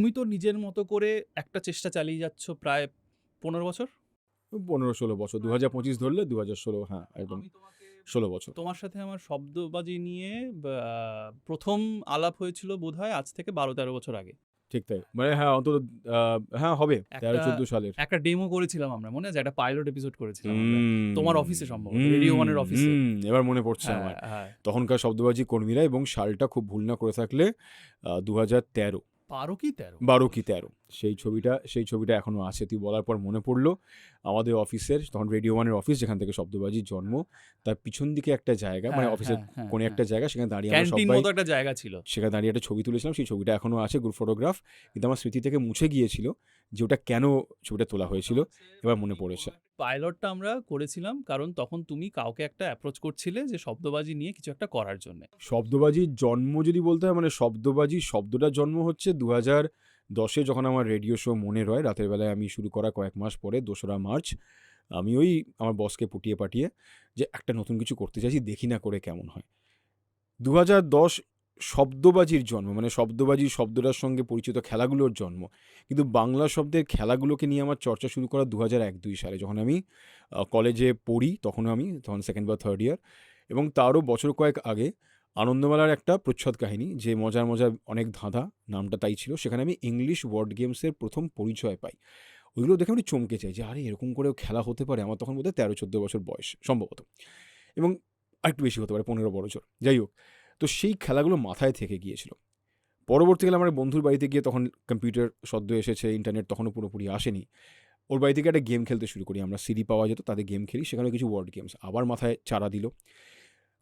তুমি তো নিজের মতো করে একটা চেষ্টা চালিয়ে যাচ্ছ প্রায় 15 বছর। 15-16 বছর, 2025 ধরলে 2016, হ্যাঁ একদম আমি তোমাকে 16 বছর। তোমার সাথে আমার শব্দবাজি নিয়ে প্রথম আলাপ হয়েছিল বোধহয় আজ থেকে 12-13 বছর আগে। ঠিক তাই, মানে হ্যাঁ অন্তত হ্যাঁ হবে একটা 13-14 সালের। একটা ডেমো করেছিলাম আমরা, মনে আছে? একটা পাইলট এপিসোড করেছিলাম আমরা হুম, তোমার অফিসে, সম্ভবত রেডিও হুম, ওয়ানের অফিসে। এবার মনে পড়ছে হ্যাঁ আমার। হ্যাঁ, তখনকার শব্দবাজি কর্মীরা, এবং সালটা খুব ভুল না করে থাকলে 2013, 12 কি 13। 12 কি 13, সেই ছবিটা এখনো আছে। তুই বলার পর মনে পড়লো আমাদের অফিসের, তখন রেডিও ওয়ানের অফিস যেখান থেকে শব্দবাজির জন্ম, তার পিছন দিকে একটা জায়গা, মানে হ্যাঁ অফিসের হ্যাঁ হ্যাঁ কোনে একটা হ্যাঁ, জায়গা, সেখানে দাঁড়িয়ে আমরা ক্যান্টিন সবাই মতো একটা জায়গা ছিল। সেখানে দাঁড়িয়ে একটা ছবি তুলেছিলাম। সেই ছবিটা এখনো আছে, গ্রুপ ফটোগ্রাফ, কিন্তু আমার স্মৃতি থেকে মুছে গিয়েছিল যে ওটা কেন ছবিটা তোলা হয়েছিল, এবার মনে পড়েছে। পাইলটটা আমরা করেছিলাম কারণ তখন তুমি কাউকে একটা অ্যাপ্রোচ করছিলে যে শব্দবাজি নিয়ে কিছু একটা করার জন্য। শব্দবাজির জন্ম যদি বলতে হয়, মানে শব্দবাজি শব্দটার জন্ম হচ্ছে 2010-এ, যখন আমার রেডিও শো মনে রয় রাতের বেলায় আমি শুরু করা কয়েক মাস পরে 2রা মার্চ আমি ওই আমার বসকে পুটিয়ে পাঠিয়ে যে একটা নতুন কিছু করতে চাইছি, দেখি না করে কেমন হয়। 2010 শব্দবাজির জন্ম, মানে শব্দবাজি শব্দটার সঙ্গে পরিচিত খেলাগুলোর জন্ম, কিন্তু বাংলা শব্দের খেলাগুলোকে নিয়ে আমার চর্চা শুরু করা 2001-2 সালে, যখন আমি কলেজে পড়ি। তখন সেকেন্ড বা থার্ড ইয়ার, এবং তারও বছর কয়েক আগে আনন্দমেলার একটা প্রচ্ছদ কাহিনী, যে মজার মজার অনেক ধাঁধা, নামটা তাই ছিল, সেখানে আমি ইংলিশ ওয়ার্ড গেমসের প্রথম পরিচয় পাই। ওইগুলো দেখে আমি চমকে যাই যে আরে এরকম করেও খেলা হতে পারে। আমার তখন বোধহয় 13-14 বছর বয়স সম্ভবত, এবং আরেকটু বেশি হতে পারে, 15 বছর, যাই হোক। তো সেই খেলাগুলো মাথায় থেকে গিয়েছিল। পরবর্তীকালে আমার বন্ধুর বাড়িতে গিয়ে, তখন কম্পিউটার সদ্য এসেছে, ইন্টারনেট তখনও পুরোপুরি আসেনি, ওর বাড়ি থেকে একটা গেম খেলতে শুরু করি আমরা। সিডি পাওয়া যেত, তাদের গেম খেলি, সেখানে কিছু ওয়ার্ড গেমস আবার মাথায় চারা দিল।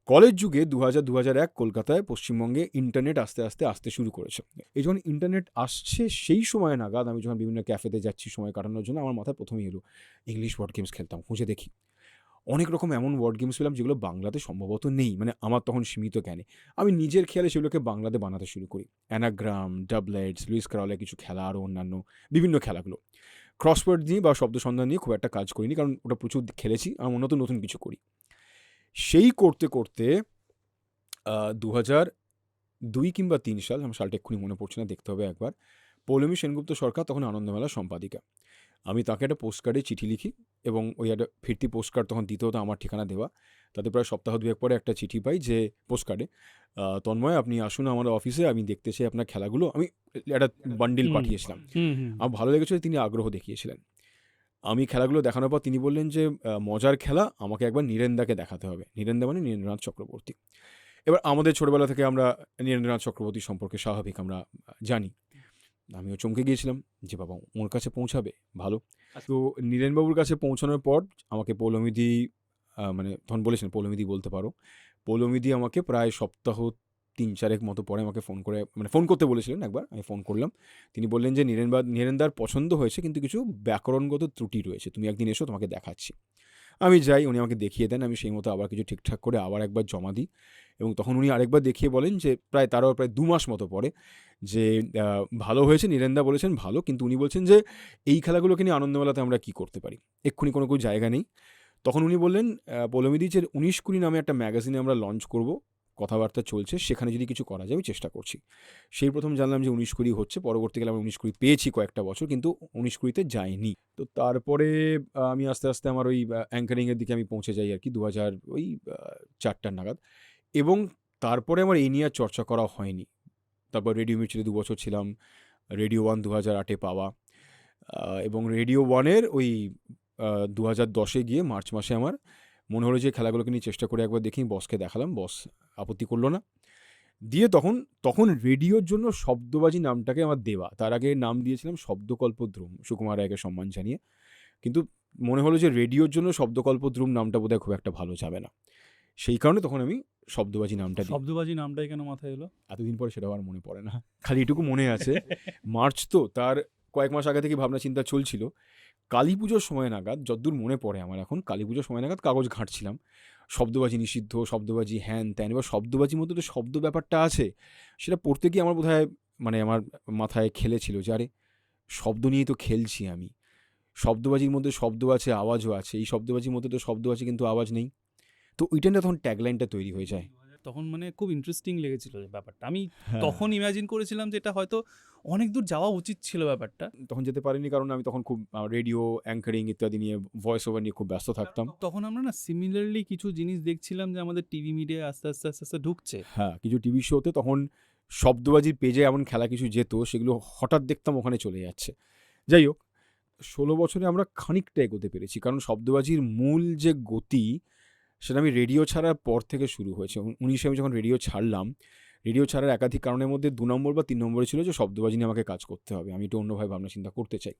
কলেজ যুগে 2000-2001 কলকাতায়, পশ্চিমবঙ্গে ইন্টারনেট আস্তে আস্তে আসতে শুরু করেছে। এই যখন ইন্টারনেট আসছে সেই সময় নাগাদ আমি যখন বিভিন্ন ক্যাফেতে যাচ্ছি সময় কাটানোর জন্য, আমার মাথায় প্রথমেই এলো ইংলিশ ওয়ার্ড গেমস খেলতাম, খুঁজে দেখি। অনেক রকম এমন ওয়ার্ড গেমস পেলাম যেগুলো বাংলাতে সম্ভবত নেই, মানে আমার তখন সীমিত জ্ঞানে। আমি নিজের খেয়ালে সেগুলোকে বাংলাতে বানাতে শুরু করি। অ্যানাগ্রাম, ডাবলেটস, লুইস ক্যারলের কিছু খেলা, আরও অন্যান্য বিভিন্ন খেলাগুলো। ক্রসওয়ার্ড নিয়ে বা শব্দ সন্ধান নিয়ে খুব একটা কাজ করিনি, কারণ ওটা প্রচুর খেলেছি। আমার নতুন নতুন কিছু করি। সেই করতে করতে 2002 কিংবা 3 সাল, আমার সালটা এক্ষুনি মনে পড়ছে না, দেখতে হবে একবার। পৌলমী সেনগুপ্ত সরকার তখন আনন্দমেলার সম্পাদিকা। আমি তাকে একটা পোস্টকার্ডে চিঠি লিখি, এবং ওই একটা ফিরতি পোস্টকার্ড তখন দিতে হতো, আমার ঠিকানা দেওয়া। তাতে প্রায় সপ্তাহ 2-1 পরে একটা চিঠি পাই, যে পোস্টকার্ডে তন্ময় আপনি আসুন আমাদের অফিসে, আমি দেখতে চাই আপনার খেলাগুলো। আমি একটা বান্ডিল পাঠিয়েছিলাম। আমার ভালো লেগেছিল, তিনি আগ্রহ দেখিয়েছিলেন। আমি খেলাগুলো দেখানোর পর তিনি বললেন যে মজার খেলা, আমাকে একবার নীরেন্দাকে দেখাতে হবে। নীরেন্দা মানে নীরেন্দ্রনাথ চক্রবর্তী। এবার আমাদের ছোটবেলা থেকে আমরা নীরেন্দ্রনাথ চক্রবর্তী সম্পর্কে স্বাভাবিক আমরা জানি। আমিও চমকে গিয়েছিলাম যে বাবা ওর কাছে পৌঁছাবে, ভালো। তো নীরেনবাবুর কাছে পৌঁছানোর পর আমাকে পৌলমীদি, মানে তখন বলেছেন পৌলমীদি বলতে পারো, পৌলমীদি আমাকে প্রায় সপ্তাহ 3-4 মতো পরে আমাকে ফোন করে, মানে ফোন করতে বলেছিলেন একবার, আমি ফোন করলাম। তিনি বললেন যে নীরেন্দার পছন্দ হয়েছে, কিন্তু কিছু ব্যাকরণগত ত্রুটি রয়েছে, তুমি একদিন এসো, তোমাকে দেখাচ্ছি। আমি যাই, উনি আমাকে দেখিয়ে দেন, আমি সেই মতো আবার কিছু ঠিকঠাক করে আবার একবার জমা দিই, এবং তখন উনি আরেকবার দেখিয়ে বলেন যে প্রায় 2 মাস মতো পরে, যে ভালো হয়েছে, নীরেন্দা বলেছেন ভালো, কিন্তু উনি বলছেন যে এই খেলাগুলোকে নিয়ে আনন্দমেলাতে আমরা কী করতে পারি, এক্ষুনি কোনো জায়গা নেই। তখন উনি বললেন পৌলমীদি যে 19-20 নামে একটা ম্যাগাজিনে আমরা লঞ্চ করব, কথাবার্তা চলছে, সেখানে যদি কিছু করা যায় আমি চেষ্টা করছি। সেই প্রথম জানলাম যে 19-20 হচ্ছে। পরবর্তীকালে আমরা 19-20 পেয়েছি কয়েকটা বছর, কিন্তু 19-20-তে যাইনি। তো তারপরে আমি আস্তে আস্তে আমার ওই অ্যাঙ্কারিংয়ের দিকে আমি পৌঁছে যাই আর কি, 2004 নাগাদ। এবং তারপরে আমার এই নিয়ে আর চর্চা করা হয়নি। তারপর রেডিও মির্চিতে 2 বছর ছিলাম, রেডিও 1 2008-এ পাওয়া, এবং রেডিও 1-এর ওই 2010-এ গিয়ে মার্চ মাসে আমার মনে হলো যে খেলাগুলোকে নিয়ে চেষ্টা করে একবার দেখি। বসকে দেখালাম, বস আপত্তি করলো না। দিয়ে তখন রেডিওর জন্য শব্দবাজি নামটাকে আমার দেওয়া, তার আগে নাম দিয়েছিলাম শব্দকল্পদ্রুম, সুকুমার রায়কে সম্মান জানিয়ে। কিন্তু মনে হলো যে রেডিওর জন্য শব্দকল্পদ্রুম নামটা বোধহয় খুব একটা ভালো যাবে না, সেই কারণে তখন আমি শব্দবাজি নামটা দিই। শব্দবাজি নামটাই কেন মাথায় এলো? এতদিন পরে সেটাও আর মনে পড়ে না, খালি এটুকু মনে আছে মার্চ তো তার কয়েক মাস আগে থেকে ভাবনা চিন্তা চলছিল। কালী পুজোর সময় নাগাদ, যতদূর মনে পড়ে আমার এখন, কালী পুজোর সময় নাগাদ কাগজ ঘাঁটছিলাম, শব্দবাজি নিষিদ্ধ, শব্দবাজি হ্যান ত্যান। এবার শব্দবাজির মধ্যে তো শব্দ ব্যাপারটা আছে, সেটা পড়তে গিয়ে আমার বোধহয়, মানে আমার মাথায় খেলেছিল যে আরে শব্দ নিয়েই তো খেলছি আমি, শব্দবাজির মধ্যে শব্দ আছে, আওয়াজও আছে, এই শব্দবাজির মধ্যে তো শব্দ আছে কিন্তু আওয়াজ নেই। তো ওইটা না তখন ট্যাগলাইনটা তৈরি হয়ে যায়। তখন মানে খুব ইন্টারেস্টিং লেগেছিল যে ব্যাপারটা। আমি হ্যাঁ, তখন ইমাজিন করেছিলাম যে এটা হয়তো অনেক দূর যাওয়া উচিত ছিল ব্যাপারটা। তখন যেতে পারিনি কারণ আমি তখন খুব রেডিও অ্যাঙ্কারিং ইত্যাদি নিয়ে ভয়েস ওভার নিয়ে খুব ব্যস্ত থাকতাম। তখন আমরা না সিমিলারলি কিছু জিনিস দেখছিলাম যে আমাদের টিভি মিডিয়ায় আস্তে, আস্তে, আস্তে, আস্তে ঢুকছে। হ্যাঁ, কিছু টিভি শোতে তখন শব্দবাজির পেজে এমন খেলা কিছু যেত, সেগুলো হঠাৎ দেখতাম ওখানে চলে যাচ্ছে। যাই হোক, ১৬ বছরে আমরা খানিকটা এগোতে পেরেছি। কারণ শব্দবাজির মূল যে গতি, সেটা আমি রেডিও ছাড়ার পর থেকে শুরু হয়েছে। ১৯ আমি যখন রেডিও ছাড়লাম, রেডিও ছাড়ার একাধিক কারণের মধ্যে ২ নম্বর বা ৩ নম্বরে ছিল যে শব্দবাজি নিয়ে আমাকে কাজ করতে হবে। আমি একটু অন্যভাবে ভাবনা চিন্তা করতে চাই।